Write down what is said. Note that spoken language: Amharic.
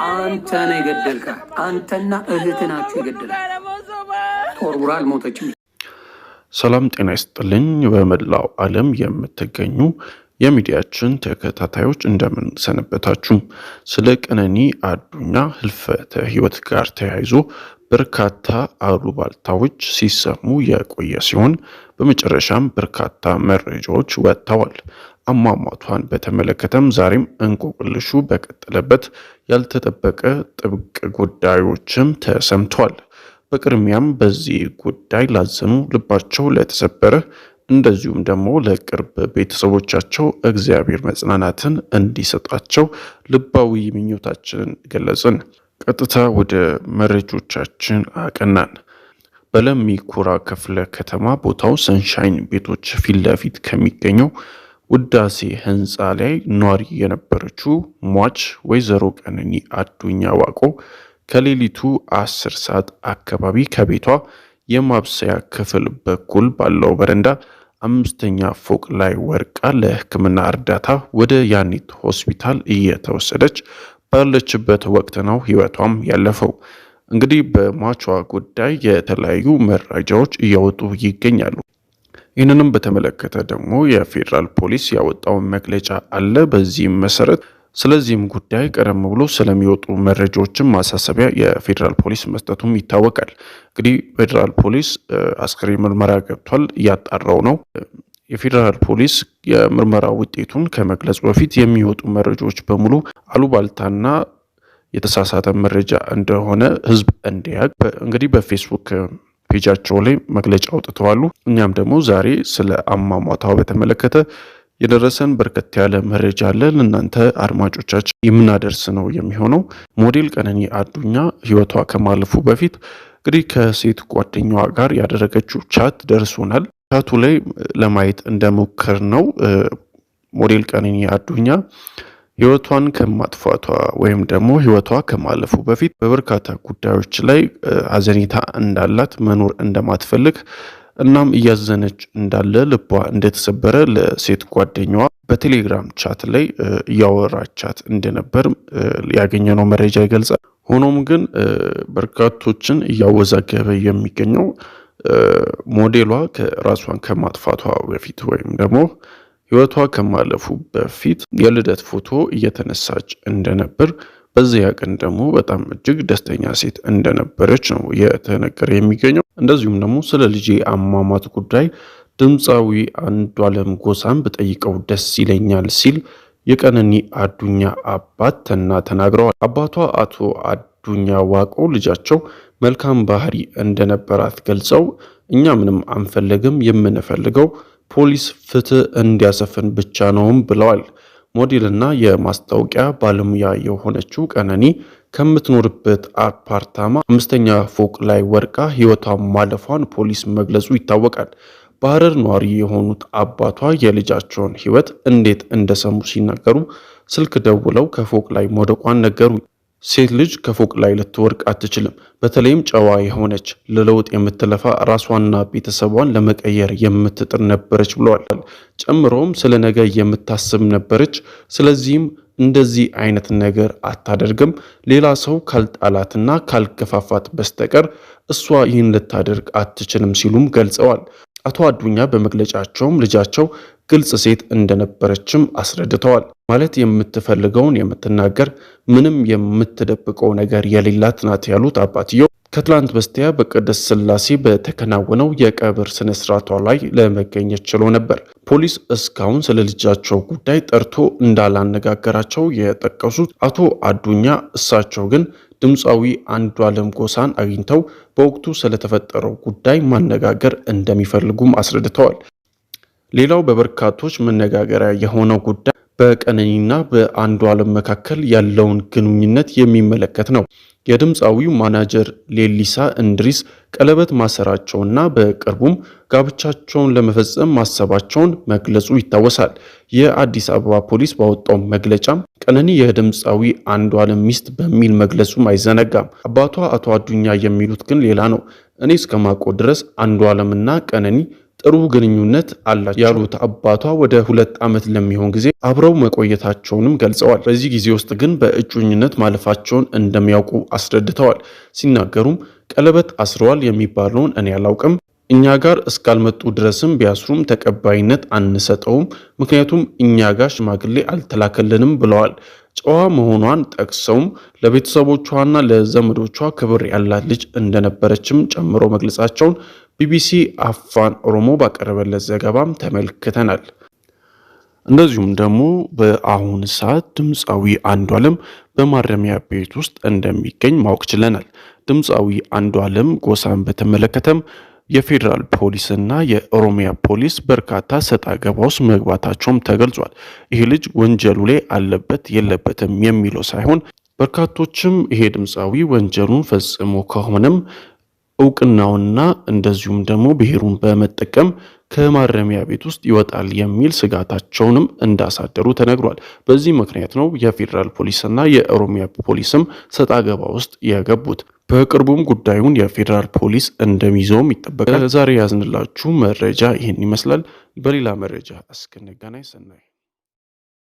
አንተ ነህ የገደልካት። አንተና እህትህ ናችሁ የገደልካት። ተወርውራ አልሞተችም። ሰላም ጤና ይስጥልኝ። በመላው ዓለም የምትገኙ የሚዲያችን ተከታታዮች እንደምን ሰነበታችሁ? ስለ ቀነኒ አዱኛ ህልፈተ ህይወት ጋር ተያይዞ በርካታ አሉባልታዎች ሲሰሙ የቆየ ሲሆን በመጨረሻም በርካታ መረጃዎች ወጥተዋል። አሟሟቷን በተመለከተም ዛሬም እንቆቅልሹ በቀጠለበት ያልተጠበቀ ጥብቅ ጉዳዮችም ተሰምቷል። በቅድሚያም በዚህ ጉዳይ ላዘኑ፣ ልባቸው ለተሰበረ እንደዚሁም ደግሞ ለቅርብ ቤተሰቦቻቸው እግዚአብሔር መጽናናትን እንዲሰጣቸው ልባዊ ምኞታችንን ገለጽን። ቀጥታ ወደ መረጃዎቻችን አቀናን። በለሚ ኩራ ክፍለ ከተማ ቦታው ሰንሻይን ቤቶች ፊት ለፊት ከሚገኘው ውዳሴ ህንፃ ላይ ኗሪ የነበረችው ሟች ወይዘሮ ቀነኒ አዱኛ ዋቆ ከሌሊቱ 10 ሰዓት አካባቢ ከቤቷ የማብሰያ ክፍል በኩል ባለው በረንዳ 5ኛ ፎቅ ላይ ወርቃ ለሕክምና እርዳታ ወደ ያኒት ሆስፒታል እየተወሰደች ባለችበት ወቅት ነው ህይወቷም ያለፈው። እንግዲህ በሟቿ ጉዳይ የተለያዩ መረጃዎች እየወጡ ይገኛሉ። ይህንንም በተመለከተ ደግሞ የፌዴራል ፖሊስ ያወጣው መግለጫ አለ። በዚህም መሰረት ስለዚህም ጉዳይ ቀደም ብሎ ስለሚወጡ መረጃዎችም ማሳሰቢያ የፌዴራል ፖሊስ መስጠቱም ይታወቃል። እንግዲህ ፌዴራል ፖሊስ አስክሬን ምርመራ ገብቷል፣ እያጣራው ነው። የፌዴራል ፖሊስ የምርመራ ውጤቱን ከመግለጹ በፊት የሚወጡ መረጃዎች በሙሉ አሉባልታና የተሳሳተ መረጃ እንደሆነ ህዝብ እንዲያውቅ እንግዲህ በፌስቡክ ፔጃቸው ላይ መግለጫ አውጥተዋል። እኛም ደግሞ ዛሬ ስለ አሟሟቷ በተመለከተ የደረሰን በርከት ያለ መረጃ አለ ለእናንተ አድማጮቻችን የምናደርስ ነው የሚሆነው። ሞዴል ቀነኒ አዱኛ ህይወቷ ከማለፉ በፊት እንግዲህ ከሴት ጓደኛዋ ጋር ያደረገችው ቻት ደርሶናል። ቻቱ ላይ ለማየት እንደሞከር ነው ሞዴል ቀነኒ አዱኛ ህይወቷን ከማጥፋቷ ወይም ደግሞ ህይወቷ ከማለፉ በፊት በበርካታ ጉዳዮች ላይ ሀዘኔታ እንዳላት፣ መኖር እንደማትፈልግ እናም እያዘነች እንዳለ፣ ልቧ እንደተሰበረ ለሴት ጓደኛዋ በቴሌግራም ቻት ላይ እያወራቻት እንደነበር ያገኘነው መረጃ ይገልጻል። ሆኖም ግን በርካቶችን እያወዛገበ የሚገኘው ሞዴሏ ራሷን ከማጥፋቷ በፊት ወይም ደግሞ ህይወቷ ከማለፉ በፊት የልደት ፎቶ እየተነሳች እንደነበር፣ በዚያ ቀን ደግሞ በጣም እጅግ ደስተኛ ሴት እንደነበረች ነው የተነገረ የሚገኘው። እንደዚሁም ደግሞ ስለ ልጄ አሟሟት ጉዳይ ድምፃዊ አንዷለም ጎሳን ብጠይቀው ደስ ይለኛል ሲል የቀነኒ አዱኛ አባት ተናግረዋል። አባቷ አቶ አዱኛ ዋቆ ልጃቸው መልካም ባህሪ እንደነበራት ገልጸው እኛ ምንም አንፈልግም፣ የምንፈልገው ፖሊስ ፍትህ እንዲያሰፍን ብቻ ነውም ብለዋል። ሞዴልና የማስታወቂያ ባለሙያ የሆነችው ቀነኒ ከምትኖርበት አፓርታማ 5ኛ ፎቅ ላይ ወርቃ ህይወቷን ማለፏን ፖሊስ መግለጹ ይታወቃል። በሐረር ነዋሪ የሆኑት አባቷ የልጃቸውን ህይወት እንዴት እንደሰሙ ሲናገሩ ስልክ ደውለው ከፎቅ ላይ መውደቋን ነገሩ። ሴት ልጅ ከፎቅ ላይ ልትወርቅ አትችልም። በተለይም ጨዋ የሆነች ለለውጥ የምትለፋ ራሷንና ቤተሰቧን ለመቀየር የምትጥር ነበረች ብለዋል። ጨምሮም ስለ ነገ የምታስብ ነበረች። ስለዚህም እንደዚህ አይነት ነገር አታደርግም። ሌላ ሰው ካልጣላትና ካልገፋፋት በስተቀር እሷ ይህን ልታደርግ አትችልም ሲሉም ገልጸዋል። አቶ አዱኛ በመግለጫቸውም ልጃቸው ግልጽ ሴት እንደነበረችም አስረድተዋል። ማለት የምትፈልገውን የምትናገር ምንም የምትደብቀው ነገር የሌላት ናት ያሉት አባትየው ከትላንት በስቲያ በቅድስት ሥላሴ በተከናወነው የቀብር ስነስርዓቷ ላይ ለመገኘት ችሎ ነበር። ፖሊስ እስካሁን ስለ ልጃቸው ጉዳይ ጠርቶ እንዳላነጋገራቸው የጠቀሱት አቶ አዱኛ እሳቸው ግን ድምፃዊ አንዷለም ጎሳን አግኝተው በወቅቱ ስለተፈጠረው ጉዳይ ማነጋገር እንደሚፈልጉም አስረድተዋል። ሌላው በበርካቶች መነጋገሪያ የሆነው ጉዳይ በቀነኒና በአንዷለም መካከል ያለውን ግንኙነት የሚመለከት ነው። የድምፃዊው ማናጀር ሌሊሳ እንድሪስ ቀለበት ማሰራቸውና በቅርቡም ጋብቻቸውን ለመፈጸም ማሰባቸውን መግለጹ ይታወሳል። የአዲስ አበባ ፖሊስ ባወጣው መግለጫም ቀነኒ የድምፃዊ አንዷለም ሚስት በሚል መግለጹም አይዘነጋም። አባቷ አቶ አዱኛ የሚሉት ግን ሌላ ነው። እኔ እስከማውቀው ድረስ አንዷለምና ቀነኒ ጥሩ ግንኙነት አላቸው ያሉት አባቷ ወደ 2 ዓመት ለሚሆን ጊዜ አብረው መቆየታቸውንም ገልጸዋል። በዚህ ጊዜ ውስጥ ግን በእጮኝነት ማለፋቸውን እንደሚያውቁ አስረድተዋል። ሲናገሩም ቀለበት አስረዋል የሚባለውን እኔ አላውቅም፣ እኛ ጋር እስካልመጡ ድረስም ቢያስሩም ተቀባይነት አንሰጠውም፣ ምክንያቱም እኛ ጋር ሽማግሌ አልተላከልንም ብለዋል። ጨዋ መሆኗን ጠቅሰውም ለቤተሰቦቿና ለዘመዶቿ ክብር ያላት ልጅ እንደነበረችም ጨምሮ መግለጻቸውን ቢቢሲ አፋን ኦሮሞ ባቀረበለት ዘገባም ተመልክተናል። እንደዚሁም ደግሞ በአሁን ሰዓት ድምፃዊ አንዱዓለም በማረሚያ ቤት ውስጥ እንደሚገኝ ማወቅ ችለናል። ድምፃዊ አንዱዓለም ጎሳን በተመለከተም የፌዴራል ፖሊስና የኦሮሚያ ፖሊስ በርካታ ሰጣ ገባ ውስጥ መግባታቸውም ተገልጿል። ይህ ልጅ ወንጀሉ ላይ አለበት የለበትም የሚለው ሳይሆን በርካቶችም ይሄ ድምፃዊ ወንጀሉን ፈጽሞ ከሆነም እውቅናውና እንደዚሁም ደግሞ ብሔሩን በመጠቀም ከማረሚያ ቤት ውስጥ ይወጣል የሚል ስጋታቸውንም እንዳሳደሩ ተነግሯል። በዚህ ምክንያት ነው የፌዴራል ፖሊስና የኦሮሚያ ፖሊስም ሰጣ ገባ ውስጥ የገቡት። በቅርቡም ጉዳዩን የፌዴራል ፖሊስ እንደሚይዘውም ይጠበቃል። ዛሬ ያዝንላችሁ መረጃ ይህን ይመስላል። በሌላ መረጃ እስክንገናኝ ሰናይ